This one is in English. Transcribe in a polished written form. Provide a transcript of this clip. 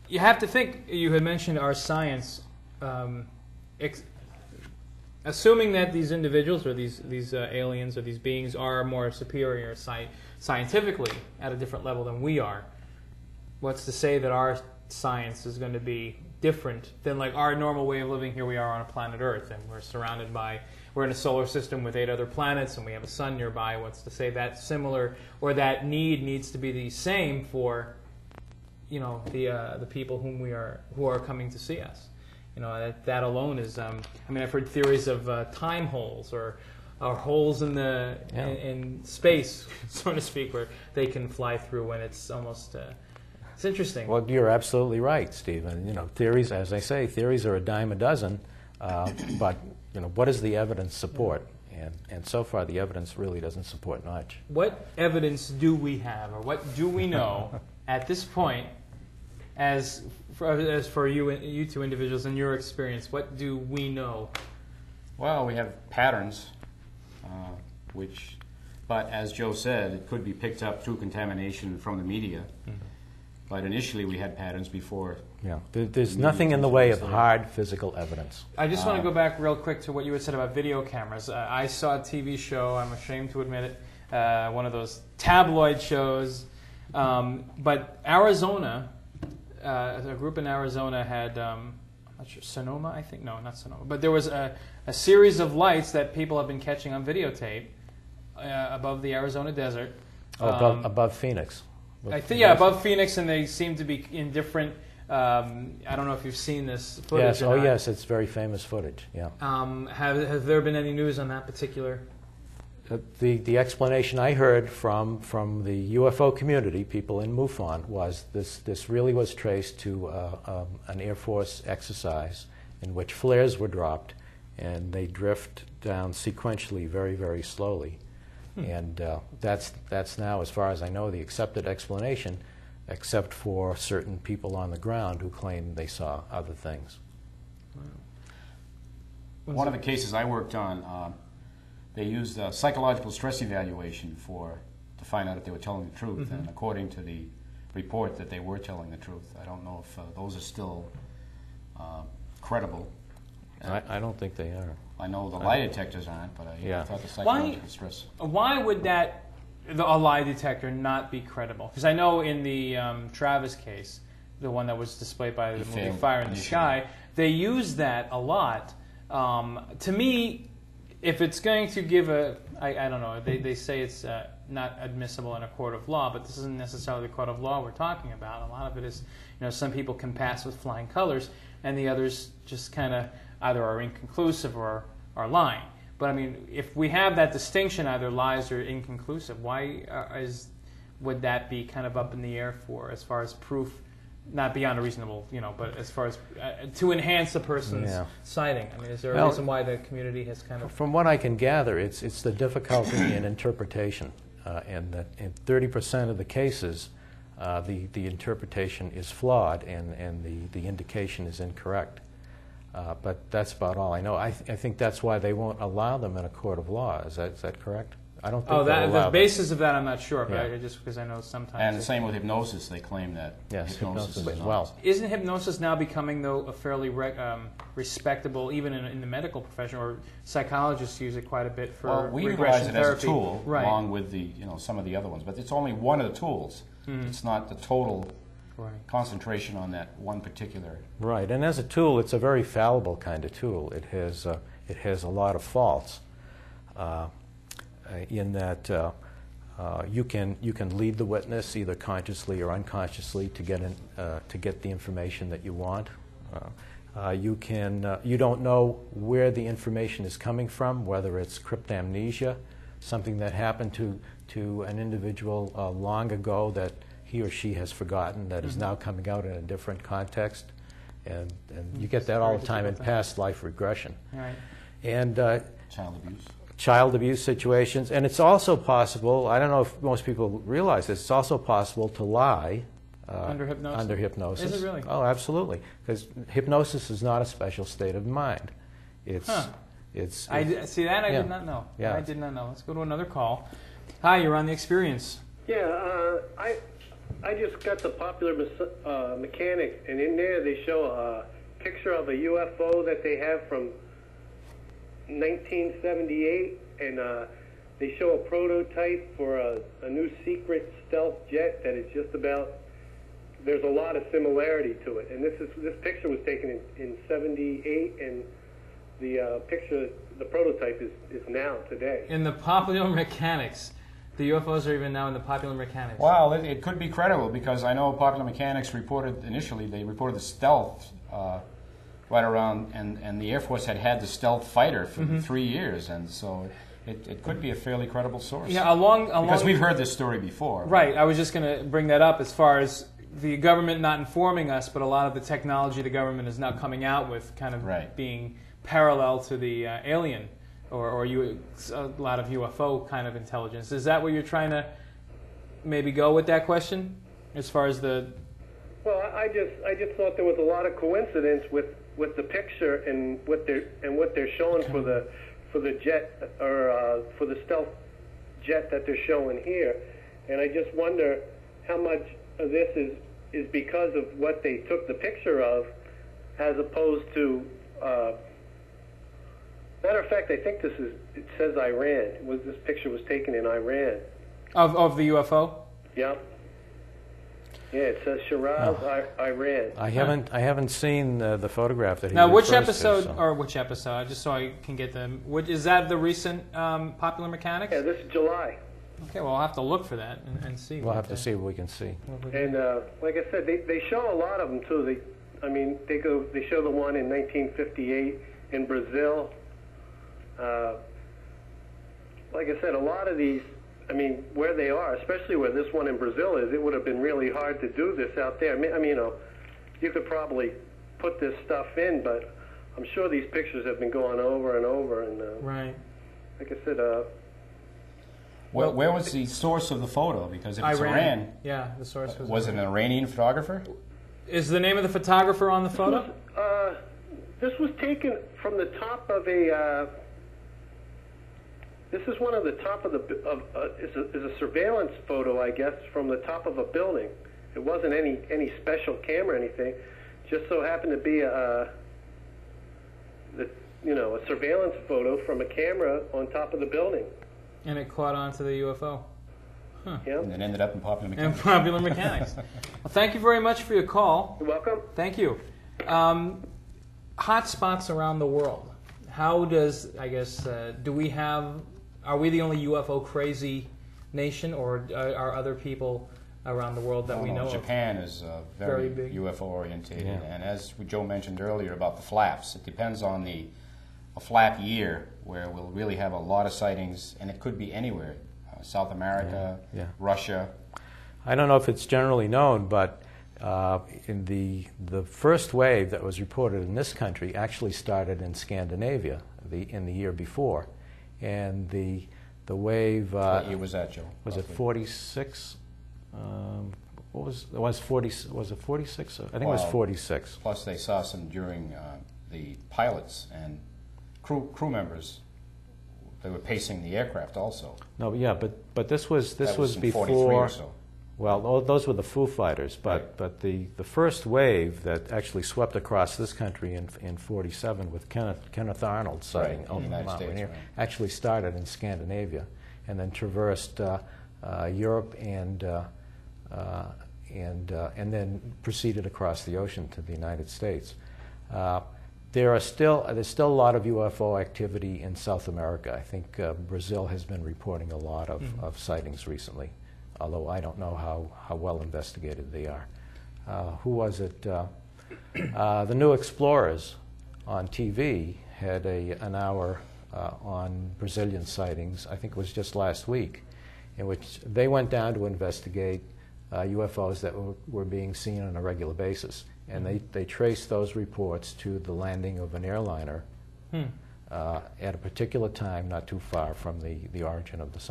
you have to think, you had mentioned our science, assuming that these individuals or these aliens or these beings are more superior scientifically at a different level than we are, what's to say that our science is going to be different than like our normal way of living? Here we are on a planet Earth, and we're in a solar system with 8 other planets, and we have a sun nearby. What's to say that similar or that needs to be the same for, you know, the people who are coming to see us? You know, that alone is. I mean, I've heard theories of time holes or holes in in space, so to speak, where they can fly through when it's almost. It's interesting. Well, you're absolutely right, Stephen. You know, theories, as I say, theories are a dime a dozen, but you know, what does the evidence support? And so far, the evidence really doesn't support much. What evidence do we have, or what do we know at this point, as for you two individuals in your experience? What do we know? Well, we have patterns, but as Joe said, it could be picked up through contamination from the media. Mm-hmm. But initially, we had patterns before. Yeah, there's nothing in the way of hard physical evidence. I just want to go back real quick to what you had said about video cameras. I saw a TV show, I'm ashamed to admit it, one of those tabloid shows. But Arizona, a group in Arizona had, I'm not sure, Sonoma, I think? No, not Sonoma. But there was a series of lights that people have been catching on videotape above the Arizona desert. Above Phoenix. I think, yeah, above Phoenix, and they seem to be in different. I don't know if you've seen this footage. Yes, oh yes, it's very famous footage. Yeah. Has there been any news on that particular? The explanation I heard from the UFO community, people in MUFON, was this really was traced to an Air Force exercise in which flares were dropped, and they drift down sequentially, very, very slowly. And that's now, as far as I know, the accepted explanation, except for certain people on the ground who claim they saw other things. One of the cases I worked on, they used a psychological stress evaluation to find out if they were telling the truth. Mm-hmm. And according to the report, that they were telling the truth. I don't know if those are still credible. I don't think they are. I know the lie detectors aren't, but I thought the psychological stress. Why would a lie detector not be credible? Because I know in the Travis case, the one that was displayed by the movie Fire in the Sky, they use that a lot. To me, if it's going to give I don't know, they say it's not admissible in a court of law, but this isn't necessarily the court of law we're talking about. A lot of it is, you know, some people can pass with flying colors, and the others just kind of either are inconclusive or are lying. But I mean, if we have that distinction, either lies or inconclusive, why would that be kind of up in the air for, as far as proof, not beyond a reasonable, you know, but as far as to enhance a person's sighting? I mean, is there a reason why the community has kind of... From what I can gather, it's the difficulty in interpretation, and that in 30% of the cases, the interpretation is flawed and the indication is incorrect. But that's about all I know. I think that's why they won't allow them in a court of law. Is that correct? I don't think the basis of that I'm not sure, but just because I know sometimes. And the same with hypnosis. They claim that hypnosis as well. Isn't hypnosis now becoming, though, a fairly respectable, even in the medical profession, or psychologists use it quite a bit for regression therapy? We utilize it as a tool, along with some of the other ones, but it's only one of the tools. Mm-hmm. It's not the total. Right. Concentration on that one particular. Right, and as a tool, it's a very fallible kind of tool. It has a lot of faults in that you can lead the witness either consciously or unconsciously to get the information that you want. You don't know where the information is coming from, whether it's cryptamnesia, something that happened to an individual long ago that he or she has forgotten, that is now coming out in a different context, and you get that all the time in past life regression. Right. And child abuse situations, and it's also possible, I don't know if most people realize this, it's also possible to lie under hypnosis. Is it really? Oh, absolutely, because hypnosis is not a special state of mind. It's I did not know. Yeah. I did not know. Let's go to another call. Hi, you're on The Experience. Yeah, I just got the Popular Mechanics, and in there they show a picture of a UFO that they have from 1978, and they show a prototype for a new secret stealth jet that is just about. There's a lot of similarity to it, and this picture was taken in '78, and the prototype is now today. In the Popular Mechanics, the UFOs are even now in the Popular Mechanics. Well, it could be credible because I know Popular Mechanics reported the stealth right around, and the Air Force had the stealth fighter for 3 years, and so it could be a fairly credible source. Yeah, because we've heard this story before. Right. I was just going to bring that up as far as the government not informing us, but a lot of the technology the government is now coming out with kind of being parallel to the alien or a lot of UFO kind of intelligence. Is that where you're trying to maybe go with that question as far as the... Well, I just thought there was a lot of coincidence with the picture and what they're showing for the jet or for the stealth jet that they're showing here, and I just wonder how much of this is because of what they took the picture of, as opposed to. Matter of fact, I think it says Iran. This picture was taken in Iran. Of the UFO? Yeah. Yeah, it says Shiraz, Iran. I haven't seen the photograph that he now. Which episode? Just so I can get them. Is that the recent Popular Mechanics? Yeah, this is July. Okay, well, I'll have to look for that and see. We'll have to see what we can see. And like I said, they show a lot of them too. They show the one in 1958 in Brazil. Like I said, a lot of these. I mean, where they are, especially where this one in Brazil is, it would have been really hard to do this out there. I mean, you could probably put this stuff in, but I'm sure these pictures have been going over and over. And right. Like I said, where was the source of the photo? Because if it's Iran, yeah, the source was it an Iranian photographer? Is the name of the photographer on the photo? This was taken from the top of a. This is one of the top of is a surveillance photo, I guess, from the top of a building. It wasn't any special camera or anything. Just so happened to be a surveillance photo from a camera on top of the building. And it caught on to the UFO. Huh. Yeah. And it ended up in Popular Mechanics. Well, thank you very much for your call. You're welcome. Thank you. Hot spots around the world. How does, I guess, are we the only UFO crazy nation, or are other people around the world that we know Japan is very big. UFO orientated, and as Joe mentioned earlier about the flaps, it depends on a flap year where we'll really have a lot of sightings, and it could be anywhere, South America, Russia. I don't know if it's generally known, but in the first wave that was reported in this country actually started in Scandinavia in the year before. And the wave. What year was that, Joe? Was it 46? Was it 46? I think it was 46. Plus, they saw some during the pilots and crew members. They were pacing the aircraft also. No, yeah, but this was before. 43 or so. Well, those were the Foo Fighters, but the first wave that actually swept across this country in 47 with Kenneth Arnold sighting over the Mount Rainier actually started in Scandinavia, and then traversed Europe and then proceeded across the ocean to the United States. There's still a lot of UFO activity in South America. I think Brazil has been reporting a lot of sightings recently, although I don't know how well investigated they are. Who was it? The New Explorers on TV had an hour on Brazilian sightings. I think it was just last week, in which they went down to investigate UFOs that were being seen on a regular basis. And they traced those reports to the landing of an airliner at a particular time not too far from the origin of the sighting.